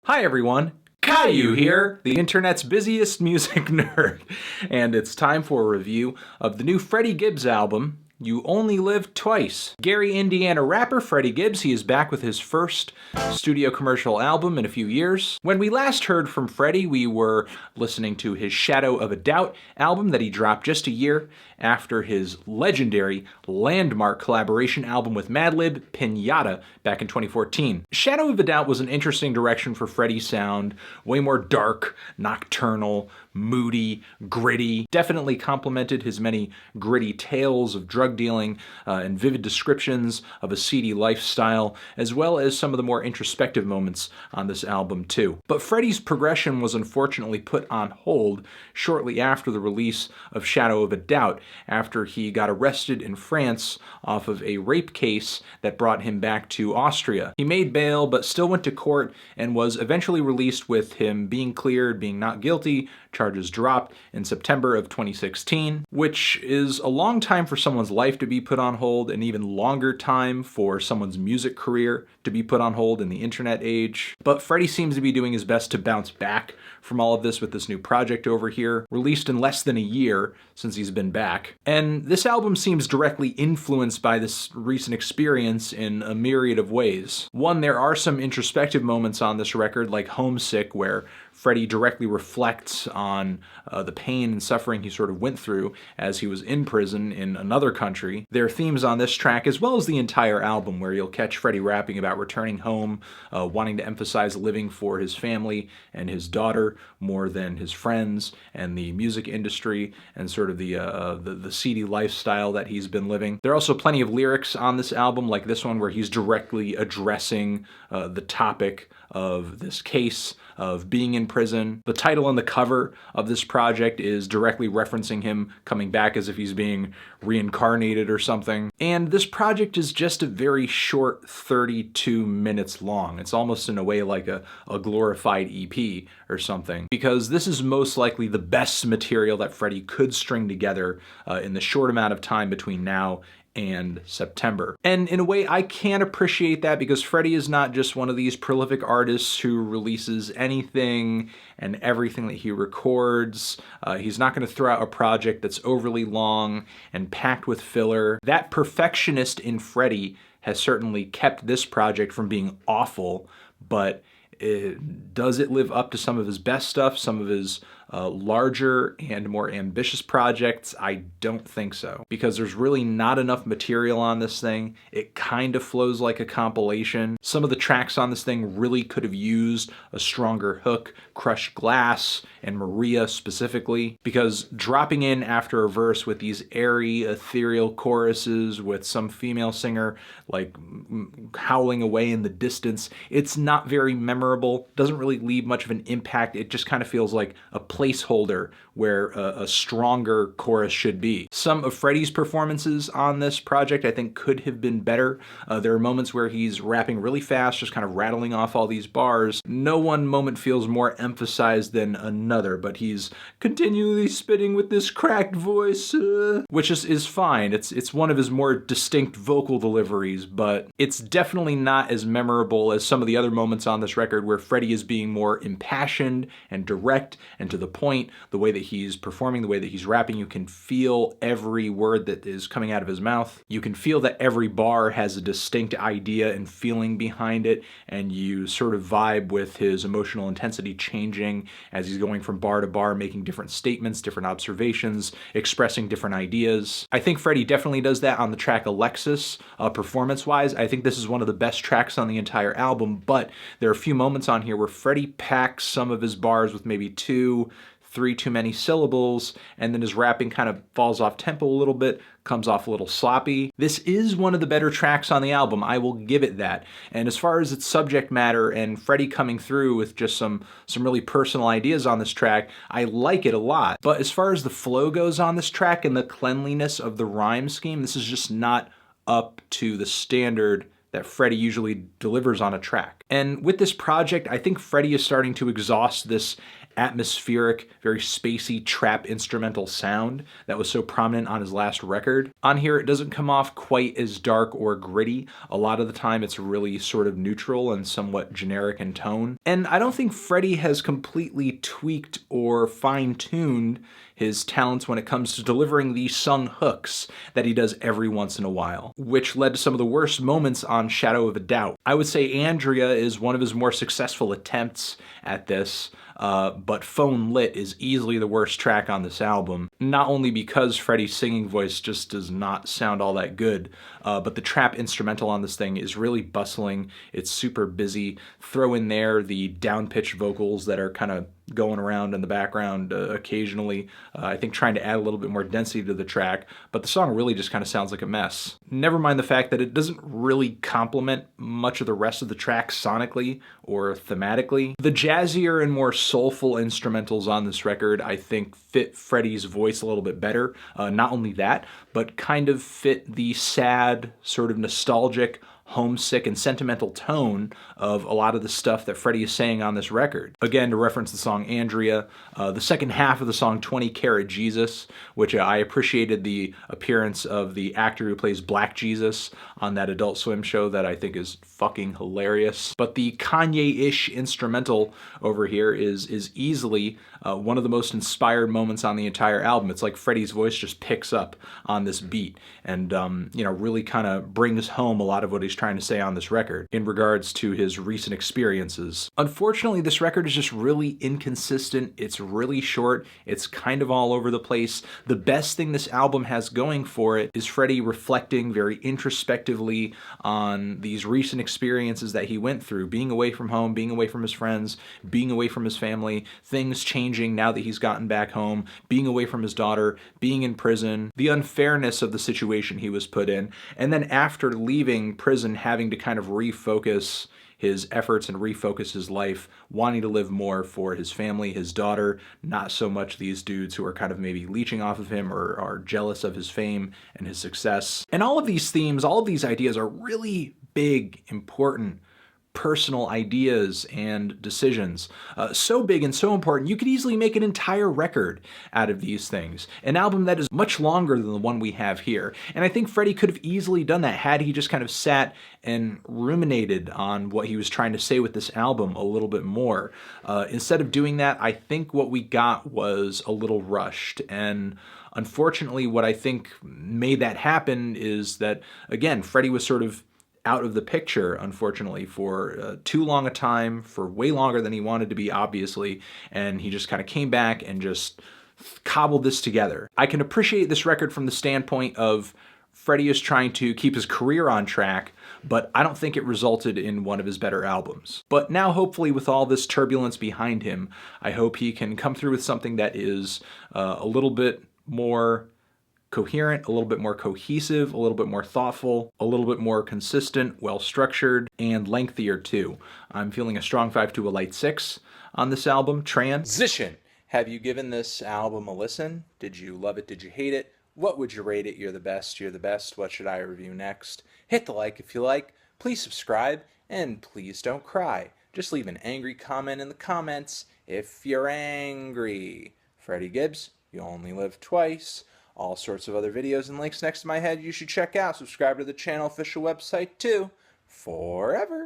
Hi everyone, Caillou here, the internet's busiest music nerd, and it's time for a review of the new Freddie Gibbs album, You Only Live Twice. Gary, Indiana rapper Freddie Gibbs, he is back with his first studio commercial album in a few years. When we last heard from Freddie, we were listening to his Shadow of a Doubt album that he dropped just a year after his legendary landmark collaboration album with Madlib, Pinata, back in 2014. Shadow of a Doubt was an interesting direction for Freddie's sound, way more dark, nocturnal, moody, gritty, definitely complemented his many gritty tales of drug dealing and vivid descriptions of a seedy lifestyle, as well as some of the more introspective moments on this album too. But Freddie's progression was unfortunately put on hold shortly after the release of Shadow of a Doubt, after he got arrested in France off of a rape case that brought him back to Austria. He made bail, but still went to court and was eventually released with him being cleared, being not guilty, charges dropped in September of 2016, which is a long time for someone's life to be put on hold, and even longer time for someone's music career to be put on hold in the internet age. But Freddie seems to be doing his best to bounce back from all of this with this new project over here, released in less than a year since he's been back. And this album seems directly influenced by this recent experience in a myriad of ways. One, there are some introspective moments on this record, like Homesick, where Freddie directly reflects on the pain and suffering he sort of went through as he was in prison in another country. There are themes on this track, as well as the entire album, where you'll catch Freddie rapping about returning home, wanting to emphasize living for his family and his daughter more than his friends and the music industry and sort of the seedy lifestyle that he's been living. There are also plenty of lyrics on this album, like this one where he's directly addressing the topic of this case of being in prison. The title and the cover of this project is directly referencing him coming back as if he's being reincarnated or something. And this project is just a very short 32 minutes long. It's almost in a way like a glorified EP or something, because this is most likely the best material that Freddie could string together in the short amount of time between now and September. And in a way, I can appreciate that, because Freddie is not just one of these prolific artists who releases anything and everything that he records. He's not going to throw out a project that's overly long and packed with filler. That perfectionist in Freddie has certainly kept this project from being awful, but does it live up to some of his best stuff, some of his larger and more ambitious projects? I don't think so, because there's really not enough material on this thing. It kind of flows like a compilation. Some of the tracks on this thing really could have used a stronger hook, Crushed Glass and Maria specifically, because dropping in after a verse with these airy, ethereal choruses with some female singer like howling away in the distance, it's not very memorable, doesn't really leave much of an impact. It just kind of feels like a placeholder where a stronger chorus should be. Some of Freddie's performances on this project I think could have been better. There are moments where he's rapping really fast, just kind of rattling off all these bars. No one moment feels more emphasized than another, but he's continually spitting with this cracked voice, which is fine. It's one of his more distinct vocal deliveries, but it's definitely not as memorable as some of the other moments on this record where Freddie is being more impassioned and direct and to the point. The way that he's performing, the way that he's rapping, you can feel every word that is coming out of his mouth. You can feel that every bar has a distinct idea and feeling behind it, and you sort of vibe with his emotional intensity changing as he's going from bar to bar, making different statements, different observations, expressing different ideas. I think Freddie definitely does that on the track ALEXYS. Performance-wise, I think this is one of the best tracks on the entire album, but there are a few moments on here where Freddie packs some of his bars with maybe 2-3 too many syllables, and then his rapping kind of falls off tempo a little bit, comes off a little sloppy. This is one of the better tracks on the album, I will give it that. And as far as its subject matter and Freddie coming through with just some really personal ideas on this track, I like it a lot. But as far as the flow goes on this track and the cleanliness of the rhyme scheme, this is just not up to the standard that Freddie usually delivers on a track. And with this project, I think Freddie is starting to exhaust this atmospheric, very spacey trap instrumental sound that was so prominent on his last record. On here, it doesn't come off quite as dark or gritty. A lot of the time, it's really sort of neutral and somewhat generic in tone. And I don't think Freddie has completely tweaked or fine-tuned his talents when it comes to delivering these sung hooks that he does every once in a while, which led to some of the worst moments on Shadow of a Doubt. I would say Andrea is one of his more successful attempts at this, but Phone Lit is easily the worst track on this album, not only because Freddie's singing voice just does not sound all that good, but the trap instrumental on this thing is really bustling, it's super busy. Throw in there the down-pitched vocals that are kind of going around in the background occasionally, I think trying to add a little bit more density to the track, but the song really just kind of sounds like a mess. Never mind the fact that it doesn't really complement much of the rest of the track sonically or thematically. The jazzier and more soulful instrumentals on this record, I think, fit Freddie's voice a little bit better. Not only that, but kind of fit the sad, sort of nostalgic, homesick and sentimental tone of a lot of the stuff that Freddie is saying on this record. Again, to reference the song Andrea, the second half of the song 20 Karat Jesus, which I appreciated the appearance of the actor who plays Black Jesus on that Adult Swim show that I think is fucking hilarious. But the Kanye-ish instrumental over here is easily one of the most inspired moments on the entire album. It's like Freddie's voice just picks up on this beat and really kind of brings home a lot of what he's trying to say on this record in regards to his recent experiences. Unfortunately, this record is just really inconsistent. It's really short. It's kind of all over the place. The best thing this album has going for it is Freddie reflecting very introspectively on these recent experiences that he went through, being away from home, being away from his friends, being away from his family, things changing now that he's gotten back home, being away from his daughter, being in prison, the unfairness of the situation he was put in, and then after leaving prison, having to kind of refocus his efforts and refocus his life, wanting to live more for his family, his daughter, not so much these dudes who are kind of maybe leeching off of him or are jealous of his fame and his success. And all of these themes, all of these ideas are really big, important, personal ideas and decisions. So big and so important, you could easily make an entire record out of these things. An album that is much longer than the one we have here. And I think Freddie could have easily done that had he just kind of sat and ruminated on what he was trying to say with this album a little bit more. Instead of doing that, I think what we got was a little rushed. And unfortunately, what I think made that happen is that, again, Freddie was sort of out of the picture, unfortunately, for too long a time, for way longer than he wanted to be, obviously, and he just kind of came back and just cobbled this together. I can appreciate this record from the standpoint of Freddie is trying to keep his career on track, but I don't think it resulted in one of his better albums. But now, hopefully, with all this turbulence behind him, I hope he can come through with something that is a little bit more coherent, a little bit more cohesive, a little bit more thoughtful, a little bit more consistent, well-structured, and lengthier too. I'm feeling a strong 5 to a light 6 on this album. Transition. Have you given this album a listen? Did you love it? Did you hate it? What would you rate it? You're the best. You're the best. What should I review next? Hit the like if you like. Please subscribe. And please don't cry. Just leave an angry comment in the comments if you're angry. Freddie Gibbs, you only live twice. All sorts of other videos and links next to my head you should check out. Subscribe to the channel official website too. Forever.